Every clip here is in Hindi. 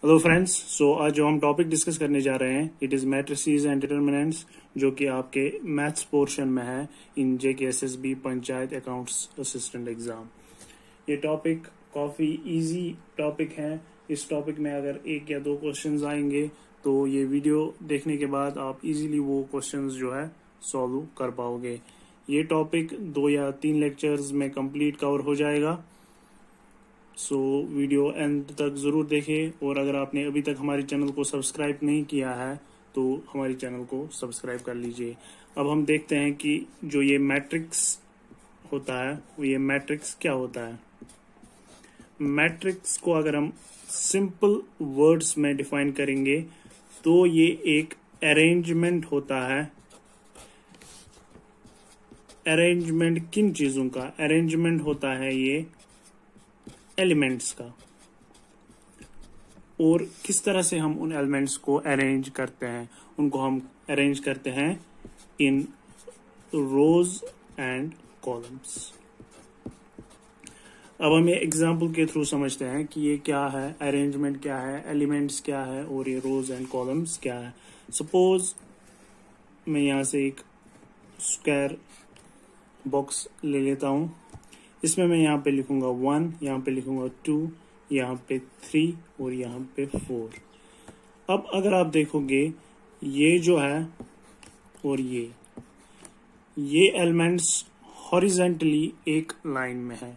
हेलो फ्रेंड्स, सो आज जो हम टॉपिक डिस्कस करने जा रहे हैं it is matrices and determinants, जो कि आपके मैथ्स पोर्शन में है इन JKSSB panchayat accounts assistant exam. ये टॉपिक काफी इजी टॉपिक है। इस टॉपिक में अगर एक या दो क्वेश्चंस आएंगे तो ये वीडियो देखने के बाद आप इजीली वो क्वेश्चंस जो है सॉल्व कर पाओगे। ये टॉपिक 2 या 3 लेक्चर्स में कंप्लीट कवर हो जाएगा। सो वीडियो एंड तक जरूर देखें, और अगर आपने अभी तक हमारे चैनल को सब्सक्राइब नहीं किया है तो हमारे चैनल को सब्सक्राइब कर लीजिए। अब हम देखते हैं कि जो ये मैट्रिक्स होता है ये मैट्रिक्स क्या होता है। मैट्रिक्स को अगर हम सिंपल वर्ड्स में डिफाइन करेंगे तो ये एक अरेंजमेंट होता है। अरेंजमेंट किन चीजों का? अरेंजमेंट होता है ये एलिमेंट्स का। और किस तरह से हम उन एलिमेंट्स को अरेंज करते हैं? उनको हम अरेंज करते हैं इन रोज एंड कॉलम्स। अब हम ये एग्जाम्पल के थ्रू समझते हैं कि ये क्या है, अरेंजमेंट क्या है, एलिमेंट्स क्या है और ये रोज एंड कॉलम्स क्या है। सपोज मैं यहां से एक स्क्वायर बॉक्स ले लेता हूं। इसमें मैं यहाँ पे लिखूंगा 1, यहाँ पे लिखूंगा 2, यहाँ पे 3 और यहाँ पे 4। अब अगर आप देखोगे ये जो है और ये एलिमेंट्स हॉरिजेंटली एक लाइन में है।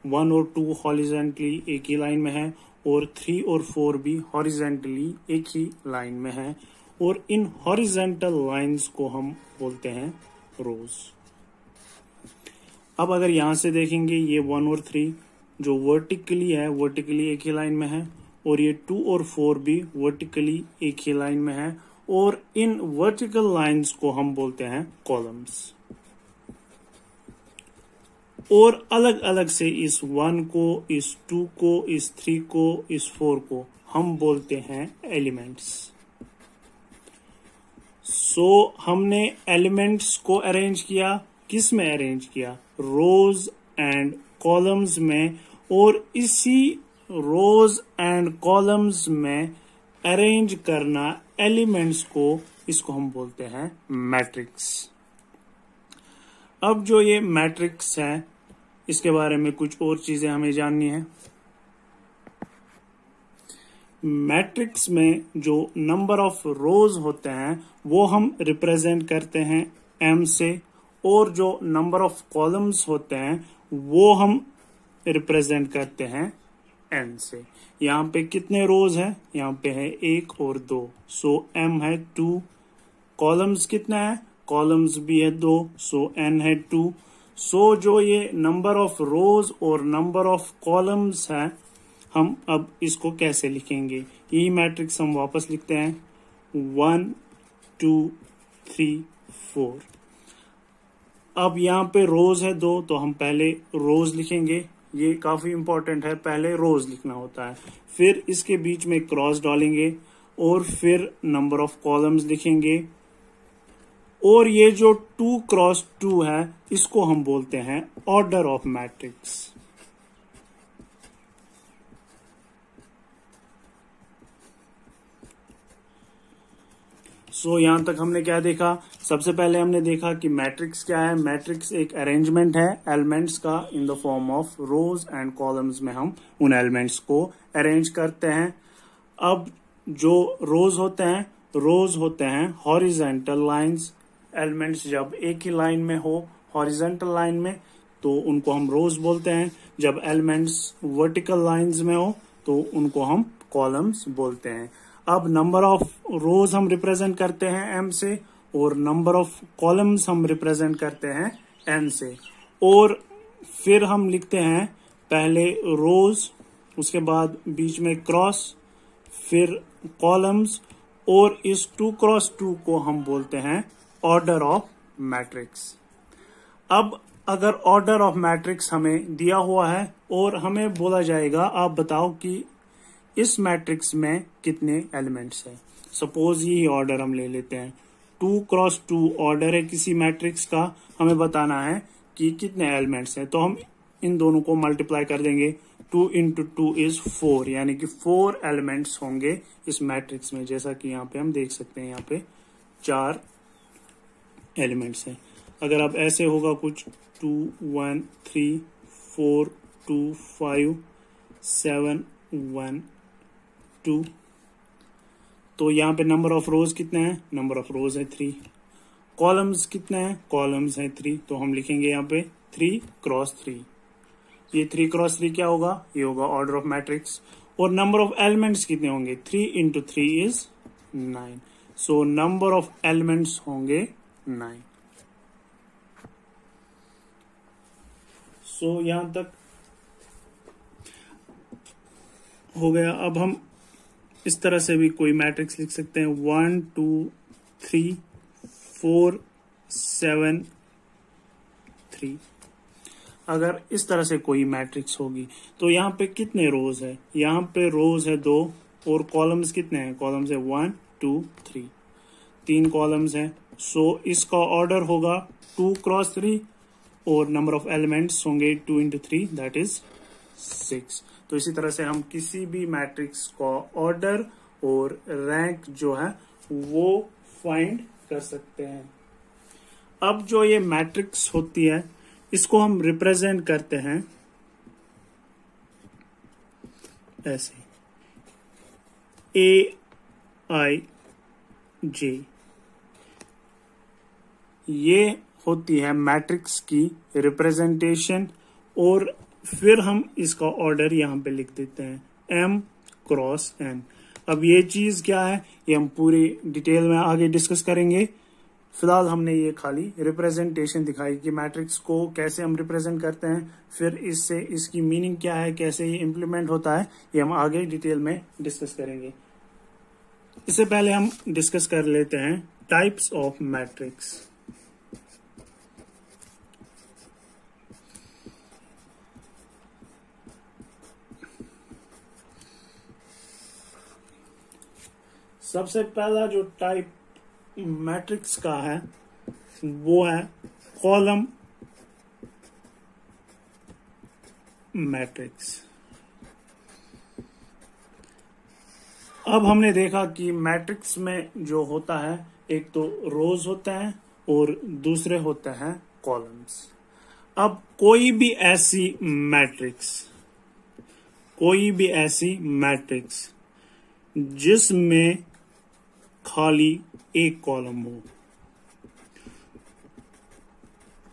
1 और 2 हॉरिजेंटली एक ही लाइन में है और 3 और 4 भी हॉरिजेंटली एक ही लाइन में है। और इन हॉरिजेंटल लाइंस को हम बोलते हैं रोज। अब अगर यहां से देखेंगे ये 1 और 3 जो वर्टिकली है, वर्टिकली एक ही लाइन में है, और ये 2 और 4 भी वर्टिकली एक ही लाइन में है। और इन वर्टिकल लाइंस को हम बोलते हैं कॉलम्स। और अलग अलग से इस 1 को, इस 2 को, इस 3 को, इस 4 को हम बोलते हैं एलिमेंट्स। सो हमने एलिमेंट्स को अरेंज किया, किस में अरेंज किया? रोज एंड कॉलम्स में। और इसी रोज एंड कॉलम्स में अरेंज करना एलिमेंट्स को, इसको हम बोलते हैं मैट्रिक्स। अब जो ये मैट्रिक्स है इसके बारे में कुछ और चीजें हमें जाननी है। मैट्रिक्स में जो नंबर ऑफ रोज होते हैं वो हम रिप्रेजेंट करते हैं m से, और जो नंबर ऑफ कॉलम्स होते हैं वो हम रिप्रेजेंट करते हैं n से। यहाँ पे कितने रोज हैं? यहाँ पे है 1 और 2। सो m है 2। कॉलम्स कितना है? कॉलम्स भी है 2। सो n है 2। सो जो ये नंबर ऑफ रोज और नंबर ऑफ कॉलम्स है, हम अब इसको कैसे लिखेंगे? यही मैट्रिक्स हम वापस लिखते हैं 1 2 3 4। अब यहाँ पे रोज है 2 तो हम पहले रोज लिखेंगे। ये काफी इंपॉर्टेंट है, पहले रोज लिखना होता है। फिर इसके बीच में क्रॉस डालेंगे और फिर नंबर ऑफ कॉलम्स लिखेंगे। और ये जो 2 क्रॉस 2 है इसको हम बोलते हैं ऑर्डर ऑफ मैट्रिक्स। सो यहां तक हमने क्या देखा? सबसे पहले हमने देखा कि मैट्रिक्स क्या है। मैट्रिक्स एक अरेंजमेंट है एलिमेंट्स का in the form of rose and columns में हम उन एलिमेंट्स को अरेंज करते हैं। अब जो रोज होते हैं हॉरिजेंटल लाइंस। एलिमेंट्स जब एक ही लाइन में हो, हॉरिजेंटल लाइन में, तो उनको हम रोज बोलते हैं। जब एलिमेंट्स वर्टिकल लाइंस में हो तो उनको हम कॉलम्स बोलते हैं। अब नंबर ऑफ रोज हम रिप्रेजेंट करते हैं m से, और नंबर ऑफ कॉलम्स हम रिप्रेजेंट करते हैं n से। और फिर हम लिखते हैं पहले रोज, उसके बाद बीच में क्रॉस, फिर कॉलम्स, और इस 2 क्रॉस 2 को हम बोलते हैं ऑर्डर ऑफ मैट्रिक्स। अब अगर ऑर्डर ऑफ मैट्रिक्स हमें दिया हुआ है और हमें बोला जाएगा आप बताओ कि इस मैट्रिक्स में कितने एलिमेंट्स हैं। सपोज ये ऑर्डर हम ले लेते हैं, 2 क्रॉस 2 ऑर्डर है किसी मैट्रिक्स का। हमें बताना है कि कितने एलिमेंट्स हैं, तो हम इन दोनों को मल्टीप्लाई कर देंगे। 2 × 2 इज 4, यानी कि 4 एलिमेंट्स होंगे इस मैट्रिक्स में। जैसा कि यहाँ पे हम देख सकते हैं, यहाँ पे 4 एलिमेंट्स हैं। अगर आप ऐसे होगा कुछ 2 1 3 4 2 5 7 1 2, तो यहाँ पे नंबर ऑफ रोज कितने हैं? नंबर ऑफ रोज है 3। कॉलम्स कितने हैं? कॉलम्स हैं 3। तो हम लिखेंगे यहाँ पे 3 × 3। ये 3 × 3 क्या होगा? ये होगा ऑर्डर ऑफ मैट्रिक्स। और नंबर ऑफ एलिमेंट्स कितने होंगे? 3 × 3 is 9। So number of elements होंगे 9। सो यहां तक हो गया। अब हम इस तरह से भी कोई मैट्रिक्स लिख सकते हैं, 1 2 3 4 7 3। अगर इस तरह से कोई मैट्रिक्स होगी तो यहाँ पे कितने रोज है? यहाँ पे रोज है 2 और कॉलम्स कितने हैं? कॉलम्स है 1 2 3, 3 कॉलम्स हैं। सो इसका ऑर्डर होगा 2 × 3 और नंबर ऑफ एलिमेंट्स होंगे 2 × 3, दैट इज 6। तो इसी तरह से हम किसी भी मैट्रिक्स का ऑर्डर और रैंक जो है वो फाइंड कर सकते हैं। अब जो ये मैट्रिक्स होती है इसको हम रिप्रेजेंट करते हैं ऐसे, AIJ। ये होती है मैट्रिक्स की रिप्रेजेंटेशन, और फिर हम इसका ऑर्डर यहां पे लिख देते हैं M × N। अब ये चीज क्या है ये हम पूरी डिटेल में आगे डिस्कस करेंगे। फिलहाल हमने ये खाली रिप्रेजेंटेशन दिखाई कि मैट्रिक्स को कैसे हम रिप्रेजेंट करते हैं, फिर इससे इसकी मीनिंग क्या है, कैसे ये इम्प्लीमेंट होता है, ये हम आगे डिटेल में डिस्कस करेंगे। इससे पहले हम डिस्कस कर लेते हैं टाइप्स ऑफ मैट्रिक्स। सबसे पहला जो टाइप मैट्रिक्स का है वो है कॉलम मैट्रिक्स। अब हमने देखा कि मैट्रिक्स में जो होता है एक तो रोज होते हैं और दूसरे होते हैं कॉलम्स। अब कोई भी ऐसी मैट्रिक्स जिसमें खाली एक कॉलम हो,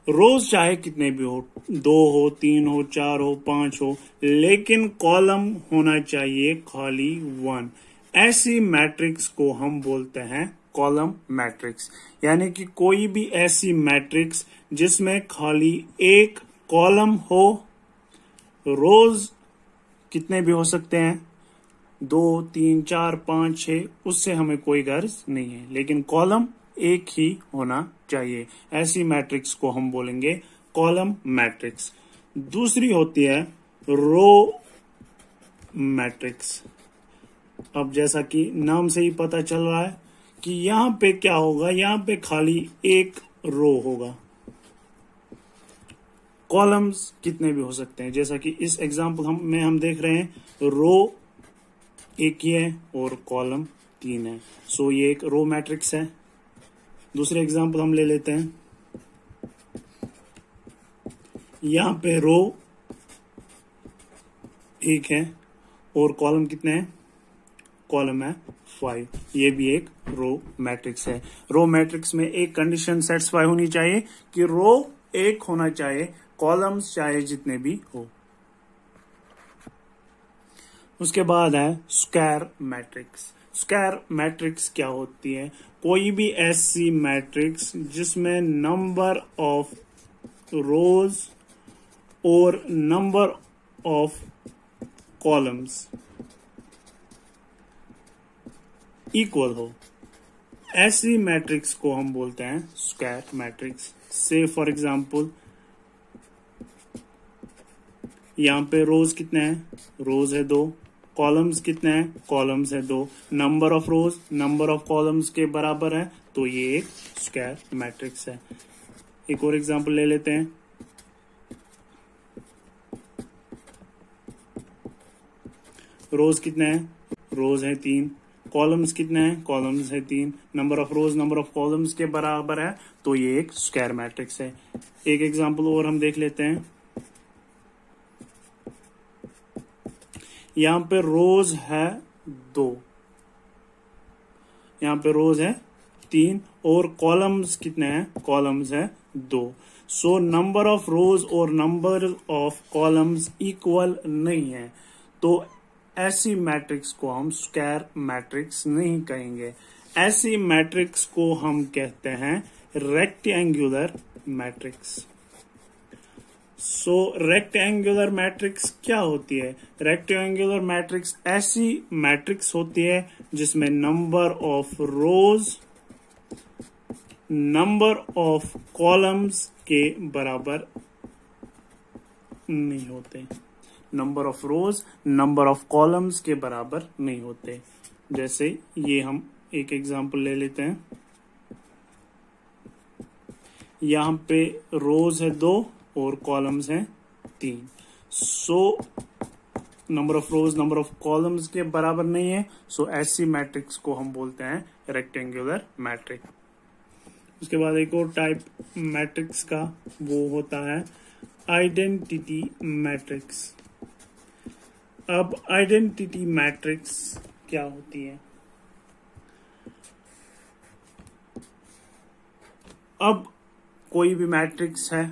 रोज चाहे कितने भी हो, 2 हो 3 हो 4 हो 5 हो, लेकिन कॉलम होना चाहिए खाली 1। ऐसी मैट्रिक्स को हम बोलते हैं कॉलम मैट्रिक्स। यानी कि कोई भी ऐसी मैट्रिक्स जिसमें खाली एक कॉलम हो, रोज कितने भी हो सकते हैं, 2 3 4 5 6, उससे हमें कोई गर्ज नहीं है, लेकिन कॉलम एक ही होना चाहिए। ऐसी मैट्रिक्स को हम बोलेंगे कॉलम मैट्रिक्स। दूसरी होती है रो मैट्रिक्स। अब जैसा कि नाम से ही पता चल रहा है कि यहां पे क्या होगा, यहां पे खाली एक रो होगा। कॉलम्स कितने भी हो सकते हैं, जैसा कि इस एग्जांपल में हम देख रहे हैं रो एक ही है और कॉलम 3 है। सो ये एक रो मैट्रिक्स है। दूसरे एग्जांपल हम ले लेते हैं, यहां पे रो एक है और कॉलम कितने हैं, कॉलम है 5। ये भी एक रो मैट्रिक्स है। रो मैट्रिक्स में एक कंडीशन सेटिस्फाई होनी चाहिए कि रो एक होना चाहिए, कॉलम्स चाहे जितने भी हो। उसके बाद है स्क्वायर मैट्रिक्स। स्क्वायर मैट्रिक्स क्या होती है, कोई भी ऐसी मैट्रिक्स जिसमें नंबर ऑफ रोज और नंबर ऑफ कॉलम्स इक्वल हो, ऐसी मैट्रिक्स को हम बोलते हैं स्क्वायर मैट्रिक्स। से फॉर एग्जांपल यहां पे रोज कितने हैं, रोज है 2, कॉलम्स कितने हैं, कॉलम्स है 2, number of rose number of columns के बराबर है, तो ये एक स्क्वायर मैट्रिक्स है। एक और एग्जांपल ले लेते हैं, रोज कितने हैं, रोज है 3, कॉलम्स कितने हैं, कॉलम्स है 3, number of rose number of columns के बराबर है, तो ये एक स्क्वायर मैट्रिक्स है। एक एग्जांपल और हम देख लेते हैं। यहां पे रोज है 2, यहां पे रोज है 3 और कॉलम्स कितने हैं, कॉलम्स है 2। सो नंबर ऑफ रोज और नंबर ऑफ कॉलम्स इक्वल नहीं है, तो ऐसी मैट्रिक्स को हम स्क्वायर मैट्रिक्स नहीं कहेंगे। ऐसी मैट्रिक्स को हम कहते हैं रेक्टेंगुलर मैट्रिक्स। सो रेक्टेंगुलर मैट्रिक्स क्या होती है? रेक्टेंगुलर मैट्रिक्स ऐसी मैट्रिक्स होती है जिसमें number of rose number of columns के बराबर नहीं होते, number of rose number of columns के बराबर नहीं होते। जैसे ये हम एक एग्जांपल ले लेते हैं। यहां पे रोज है 2 और कॉलम्स हैं 3। So number of rose number of columns के बराबर नहीं है, सो ऐसी मैट्रिक्स को हम बोलते हैं रेक्टेंगुलर मैट्रिक्स। उसके बाद एक और टाइप मैट्रिक्स का वो होता है आइडेंटिटी मैट्रिक्स। अब आइडेंटिटी मैट्रिक्स क्या होती है? अब कोई भी मैट्रिक्स है,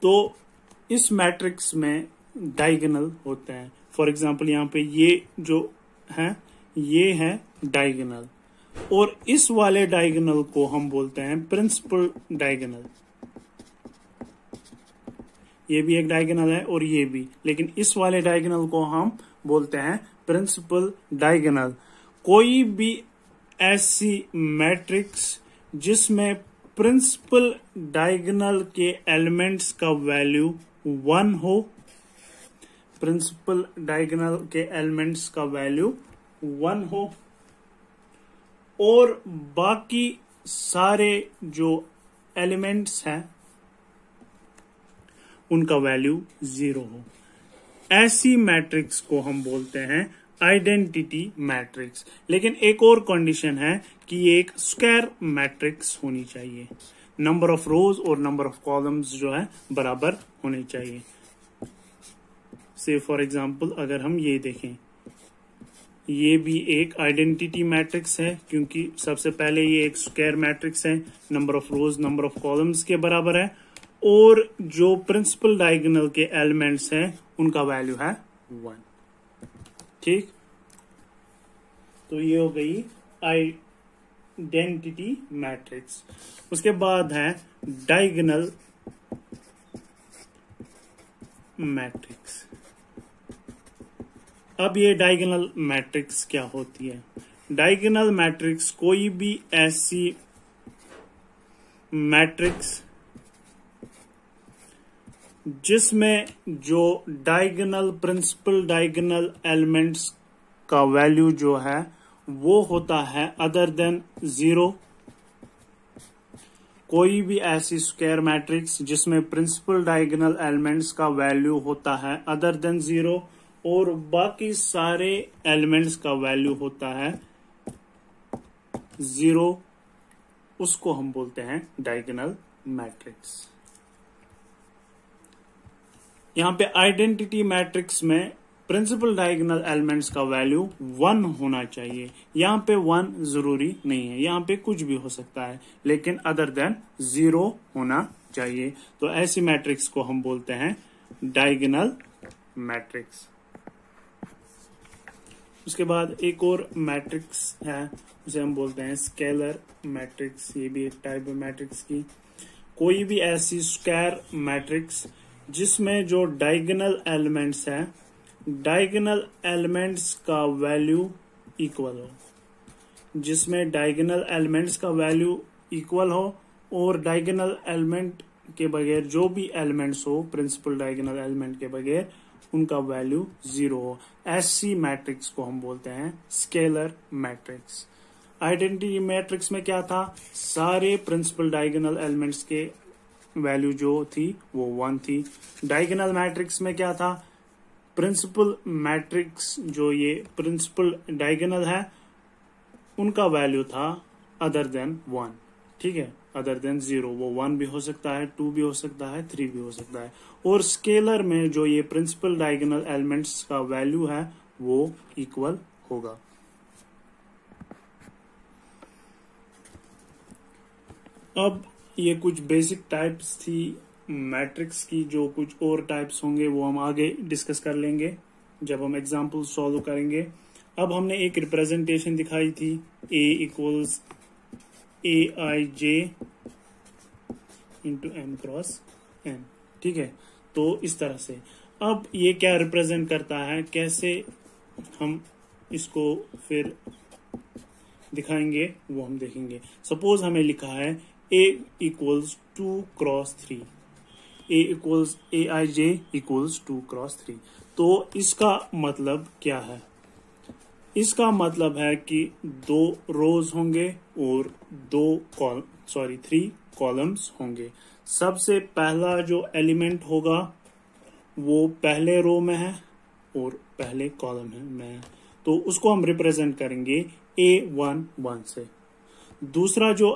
तो इस मैट्रिक्स में डायगोनल होते हैं। फॉर एग्जांपल यहां पे ये जो है ये है डायगोनल, और इस वाले डायगोनल को हम बोलते हैं प्रिंसिपल डायगोनल। ये भी एक डायगोनल है और ये भी, लेकिन इस वाले डायगोनल को हम बोलते हैं प्रिंसिपल डायगोनल। कोई भी ऐसी मैट्रिक्स जिसमें प्रिंसिपल डायगोनल के एलिमेंट्स का वैल्यू 1 हो, प्रिंसिपल डायगोनल के एलिमेंट्स का वैल्यू 1 हो और बाकी सारे जो एलिमेंट्स हैं उनका वैल्यू 0 हो, ऐसी मैट्रिक्स को हम बोलते हैं आइडेंटिटी मैट्रिक्स। लेकिन एक और कंडीशन है कि ये एक स्क्वायर मैट्रिक्स होनी चाहिए, नंबर ऑफ रोज और नंबर ऑफ कॉलम्स जो है बराबर होने चाहिए। से फॉर एग्जांपल अगर हम ये देखें, ये भी एक आइडेंटिटी मैट्रिक्स है क्योंकि सबसे पहले ये एक स्क्वायर मैट्रिक्स है, number of rose number of columns के बराबर है, और जो प्रिंसिपल डायगोनल के एलिमेंट्स हैं उनका वैल्यू है 1। ठीक, तो ये हो गई आइडेंटिटी मैट्रिक्स। उसके बाद है डायगोनल मैट्रिक्स। अब ये डायगोनल मैट्रिक्स क्या होती है? डायगोनल मैट्रिक्स कोई भी ऐसी मैट्रिक्स जिसमें जो डायगोनल प्रिंसिपल डायगोनल एलिमेंट्स का वैल्यू जो है वो होता है अदर देन 0। कोई भी ऐसी स्क्वायर मैट्रिक्स जिसमें प्रिंसिपल डायगोनल एलिमेंट्स का वैल्यू होता है अदर देन 0 और बाकी सारे एलिमेंट्स का वैल्यू होता है 0, उसको हम बोलते हैं डायगोनल मैट्रिक्स। यहां पे आइडेंटिटी मैट्रिक्स में प्रिंसिपल डायगोनल एलिमेंट्स का वैल्यू 1 होना चाहिए। यहां पे 1 जरूरी नहीं है, यहां पे कुछ भी हो सकता है, लेकिन अदर देन 0 होना चाहिए। तो ऐसी मैट्रिक्स को हम बोलते हैं डायगोनल मैट्रिक्स। उसके बाद एक और मैट्रिक्स है, उसे हम बोलते हैं स्केलर मैट्रिक्स। ये भी एक टाइप है मैट्रिक्स की। कोई भी ऐसी स्क्वायर मैट्रिक्स जिसमें जो डायगोनल एलिमेंट्स हैं, डायगोनल एलिमेंट्स का वैल्यू इक्वल हो, जिसमें डायगोनल एलिमेंट्स का वैल्यू इक्वल हो और डायगोनल एलिमेंट के बगैर जो भी एलिमेंट्स हो प्रिंसिपल डायगोनल एलिमेंट के बगैर उनका वैल्यू 0 हो, ऐसी मैट्रिक्स को हम बोलते हैं स्केलर मैट्रिक्स। आइडेंटिटी मैट्रिक्स में क्या था? सारे प्रिंसिपल डायगोनल एलिमेंट्स के वैल्यू जो थी वो 1 थी। डायगोनल मैट्रिक्स में क्या था, प्रिंसिपल मैट्रिक्स जो ये प्रिंसिपल डायगोनल है उनका वैल्यू था अदर देन 1, ठीक है, अदर देन 0। वो 1 भी हो सकता है, 2 भी हो सकता है, 3 भी हो सकता है। और स्केलर में जो ये प्रिंसिपल डायगोनल एलिमेंट्स का वैल्यू है वो इक्वल होगा। अब ये कुछ बेसिक टाइप्स थी मैट्रिक्स की, जो कुछ और टाइप्स होंगे वो हम आगे डिस्कस कर लेंगे जब हम एग्जाम्पल सॉल्व करेंगे। अब हमने एक रिप्रेजेंटेशन दिखाई थी A equals AIJ into M cross N, ठीक है। तो इस तरह से अब ये क्या रिप्रेजेंट करता है, कैसे हम इसको फिर दिखाएंगे वो हम देखेंगे। सपोज हमें लिखा है A equals 2 cross 3, A equals AIJ equals 2 cross 3। तो इसका मतलब क्या है, इसका मतलब है कि 2 रोज होंगे और 3 कॉलम्स होंगे। सबसे पहला जो एलिमेंट होगा वो पहले रो में है और पहले कॉलम में है, तो उसको हम रिप्रेजेंट करेंगे A11 से। दूसरा जो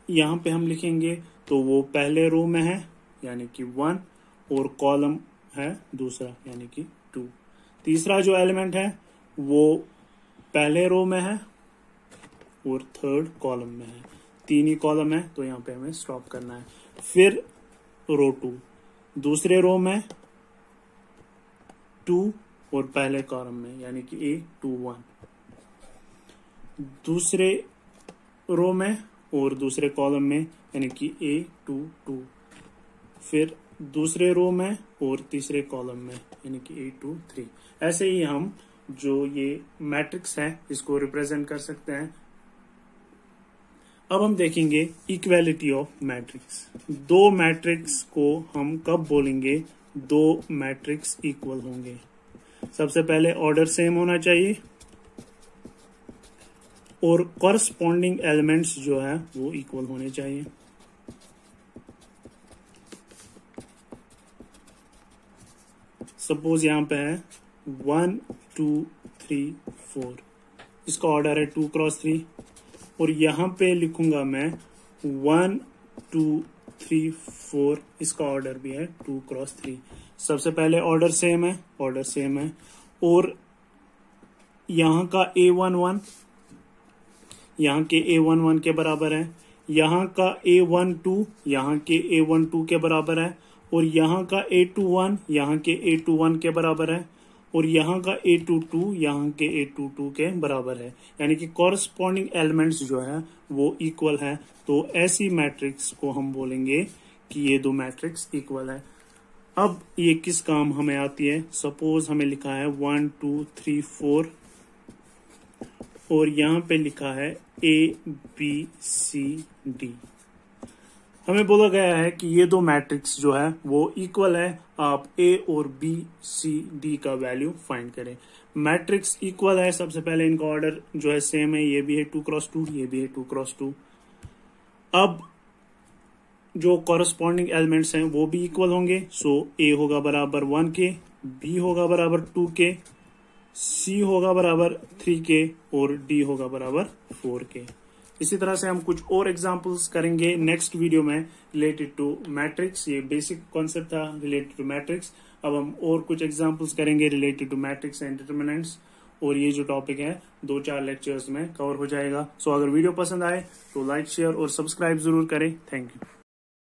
यहाँ पे हम लिखेंगे तो वो पहले रो में है यानी कि 1 और कॉलम है दूसरा यानी कि 2। तीसरा जो एलिमेंट है वो पहले रो में है और थर्ड कॉलम में है। 3 ही कॉलम है तो यहाँ पे हमें स्टॉप करना है। फिर रो 2, दूसरे रो में 2 और पहले कॉलम में यानी कि A21, दूसरे रो में और दूसरे कॉलम में यानी कि A22, फिर दूसरे रो में और तीसरे कॉलम में यानी कि A23। ऐसे ही हम जो ये मैट्रिक्स है इसको रिप्रेजेंट कर सकते हैं। अब हम देखेंगे इक्वालिटी ऑफ मैट्रिक्स। 2 मैट्रिक्स को हम कब बोलेंगे 2 मैट्रिक्स इक्वल होंगे। सबसे पहले ऑर्डर सेम होना चाहिए और कॉरस्पॉन्डिंग एलिमेंट्स जो है वो इक्वल होने चाहिए। सपोज यहाँ पे है 1 2 3 4, इसका ऑर्डर है 2 क्रॉस 3 और यहाँ पे लिखूंगा मैं 1 2 3 4, इसका ऑर्डर भी है 2 क्रॉस 3। सबसे पहले ऑर्डर सेम है और यहाँ का A11 यहाँ के A11 के बराबर है, यहाँ का A12 यहाँ के A12 के बराबर है और यहाँ का A21 यहाँ के A21 के बराबर है और यहाँ का A22 यहाँ के A22 के बराबर है। यानी कि कॉरस्पॉन्डिंग एलिमेंट्स जो है वो इक्वल है। तो ऐसी मैट्रिक्स को हम बोलेंगे कि ये 2 मैट्रिक्स इक्वल है। अब ये किस काम हमें आती है, सपोज हमें लिखा है 1 2 3 4 और यहाँ पे लिखा है ABCD। हमें बोला गया है कि ये 2 मैट्रिक्स जो है वो इक्वल है, आप A और BCD का वैल्यू फाइंड करें। मैट्रिक्स इक्वल है, सबसे पहले इनका ऑर्डर जो है सेम है, ये भी है 2 क्रॉस 2, ये भी है 2 क्रॉस 2। अब जो कॉरस्पॉन्डिंग एलिमेंट्स हैं वो भी इक्वल होंगे। सो A होगा बराबर 1 के, B होगा बराबर 2 के, C होगा बराबर 3 के और D होगा बराबर 4 के। इसी तरह से हम कुछ और एग्जांपल्स करेंगे नेक्स्ट वीडियो में रिलेटेड टू मैट्रिक्स। ये बेसिक कॉन्सेप्ट था रिलेटेड टू मैट्रिक्स। अब हम और कुछ एग्जांपल्स करेंगे related to matrix and determinants और ये जो टॉपिक है 2-4 लेक्चर्स में कवर हो जाएगा। सो अगर वीडियो पसंद आए तो लाइक शेयर और सब्सक्राइब जरूर करें। Thank you.